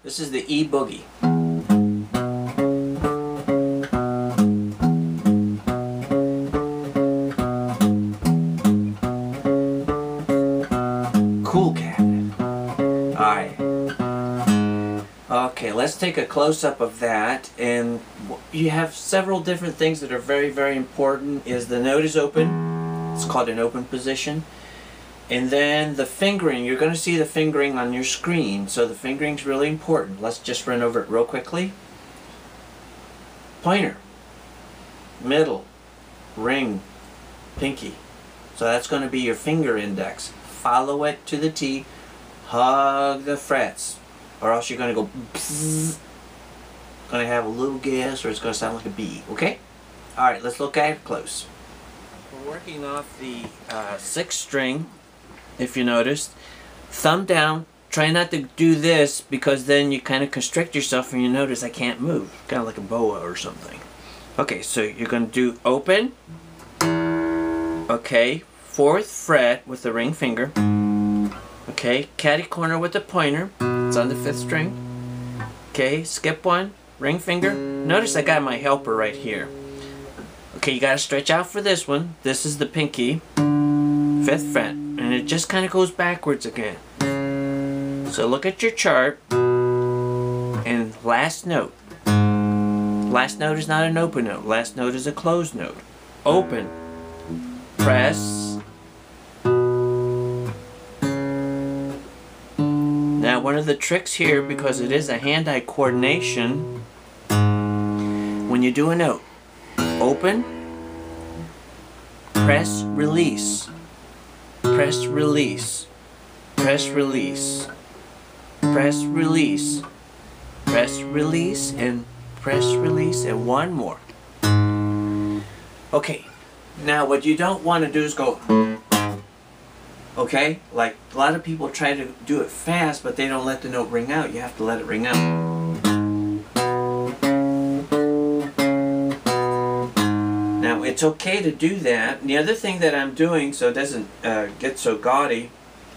This is the E boogie. Cool cabinet. Alright. Okay, let's take a close-up of that. And you have several different things that are very, very important. Is the note is open. It's called an open position. And then the fingering, you're going to see the fingering on your screen, so the fingering is really important. Let's just run over it real quickly. Pointer, middle, ring, pinky. So that's going to be your finger index. Follow it to the T, hug the frets, or else you're going to go bzzz. Going to have a little gas, or it's going to sound like a B, okay? Alright, let's look at it close. We're working off the 6th string. If you noticed, thumb down. Try not to do this because then you kind of constrict yourself and you notice I can't move. Kind of like a boa or something. Okay, so you're going to do open. Okay, 4th fret with the ring finger. Okay, catty corner with the pointer. It's on the 5th string. Okay, skip 1, ring finger. Notice I got my helper right here. Okay, you got to stretch out for this one. This is the pinky. 5th fret. And it just kind of goes backwards again. So look at your chart. And last note. Last note is not an open note. Last note is a closed note. Open. Press. Now one of the tricks here, because it is a hand-eye coordination, when you do a note, open, press, release. Press, release, press, release, press, release, press, release, and press, release, and one more. Okay, now what you don't want to do is go, okay? Like a lot of people try to do it fast, but they don't let the note ring out. You have to let it ring out. It's okay to do that. And the other thing that I'm doing so it doesn't get so gaudy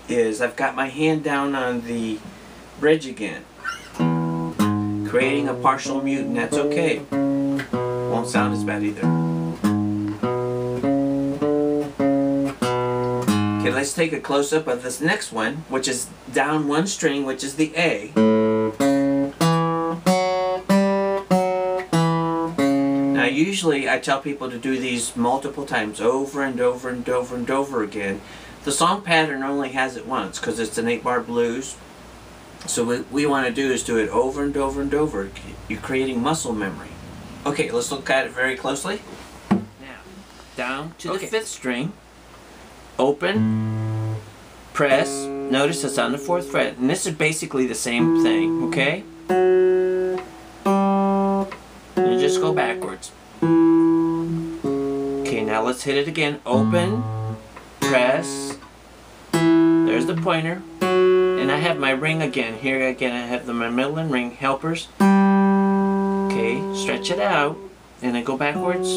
is I've got my hand down on the bridge again, creating a partial mute, and that's okay. Won't sound as bad either. Okay, let's take a close-up of this next one, which is down 1 string, which is the A. Usually I tell people to do these multiple times, over and over and over and over again. The song pattern only has it once because it's an 8-bar blues. So what we want to do is do it over and over and over. You're creating muscle memory. Okay, let's look at it very closely. Now, down to the 5th string, open, press, notice it's on the 4th fret, and this is basically the same thing, okay? You just go backwards. Okay, now let's hit it again. Open, press, there's the pointer, and I have my ring again. Here again I have my middle and ring helpers. Okay, stretch it out, and I go backwards.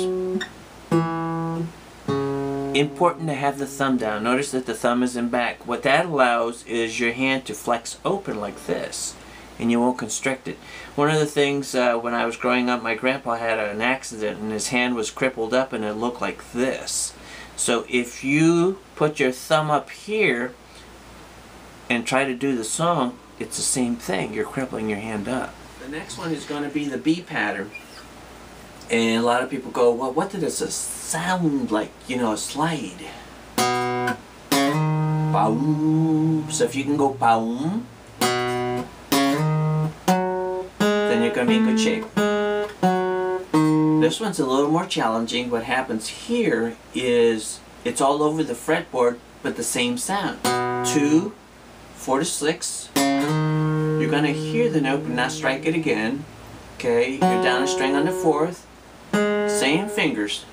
Important to have the thumb down. Notice that the thumb is in back. What that allows is your hand to flex open like this, and you won't constrict it. One of the things when I was growing up, my grandpa had an accident and his hand was crippled up and it looked like this. So if you put your thumb up here and try to do the song, it's the same thing. You're crippling your hand up. The next one is going to be the B pattern. And a lot of people go, well, what does this sound like? You know, a slide. Boom. So if you can go boom, then you're going to be in good shape. This one's a little more challenging. What happens here is it's all over the fretboard, but the same sound. 2, 4 to 6. You're going to hear the note but not strike it again. Okay, you're down a string on the 4th. Same fingers.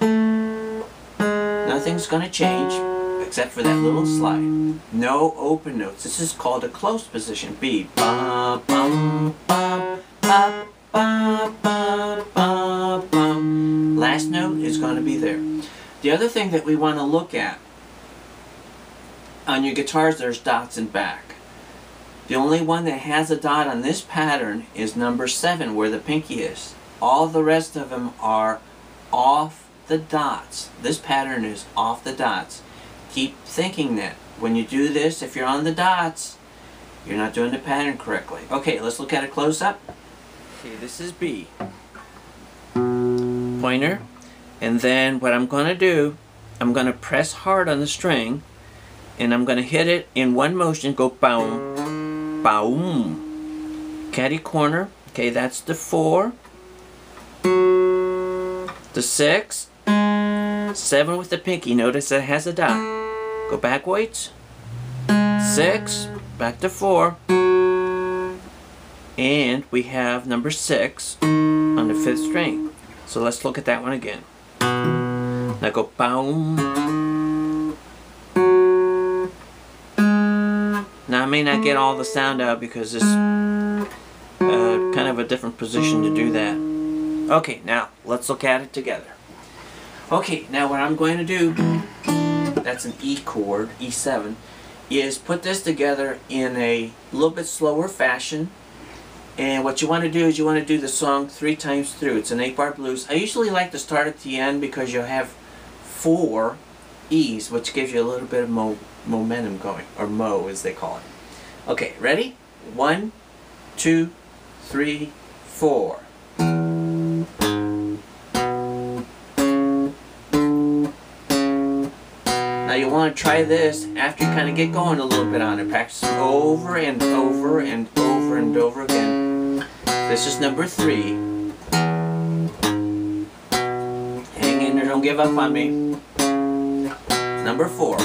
Nothing's going to change except for that little slide. No open notes. This is called a closed position. B. Ba, bum, ba, ba, ba, ba, ba, bum. Last note is going to be there. The other thing that we want to look at, on your guitars there's dots in back. The only one that has a dot on this pattern is number 7, where the pinky is. All the rest of them are off the dots. This pattern is off the dots. Keep thinking that when you do this, if you're on the dots, you're not doing the pattern correctly. Okay, let's look at it close up. Okay, this is B. Pointer. And then what I'm going to do, I'm going to press hard on the string, and I'm going to hit it in one motion, go boom, boom. Caddy corner. Okay, that's the 4. The 6. 7 with the pinky. Notice that it has a dot. Go backwards. 6. Back to 4. And we have number 6 on the 5th string. So let's look at that one again. Now go boom. Now I may not get all the sound out because it's kind of a different position to do that. Okay, now let's look at it together. Okay, now what I'm going to do, that's an E chord, E7, is put this together in a little bit slower fashion. And what you want to do is you want to do the song 3 times through. It's an 8-bar blues. I usually like to start at the end because you'll have 4 E's, which gives you a little bit of momentum going, or mo as they call it. Okay, ready? 1, 2, 3, 4. Now you want to try this after you kind of get going a little bit on it. Practice over and over and over and over again. This is number 3. Hang in there, don't give up on me. Number 4.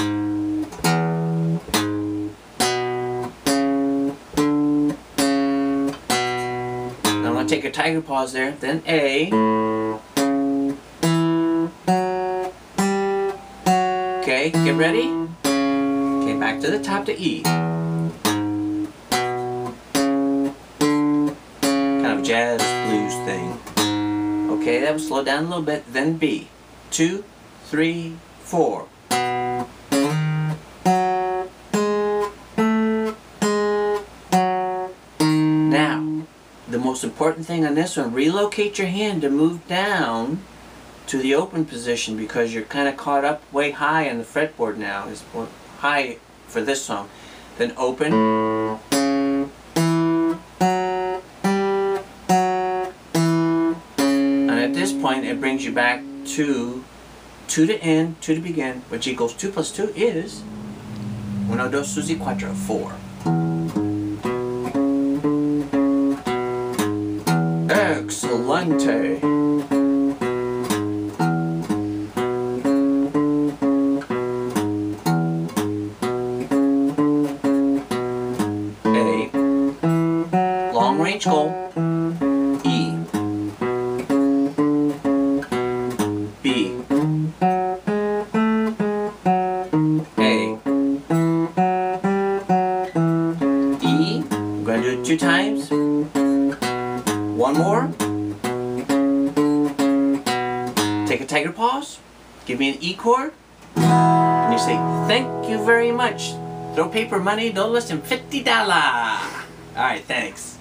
Now I'm going to take a tiger pause there, then A. Okay, get ready. Okay, back to the top to E. Kind of jazz blues thing. Okay, that will slow down a little bit. Then B. 2, 3, 4. Now, the most important thing on this one, relocate your hand to move down to the open position because you're kind of caught up way high on the fretboard now. It's high for this song. Then open. And at this point it brings you back to 2 to end, 2 to begin, which equals 2 plus 2 is 1, 2, 3, 4, 4. Excelente. Long range goal, E, B, A, E. I'm going to do it 2 times. 1 more. Take a tiger pause. Give me an E chord. And you say, thank you very much. Throw paper money, no less than $50. Alright, thanks.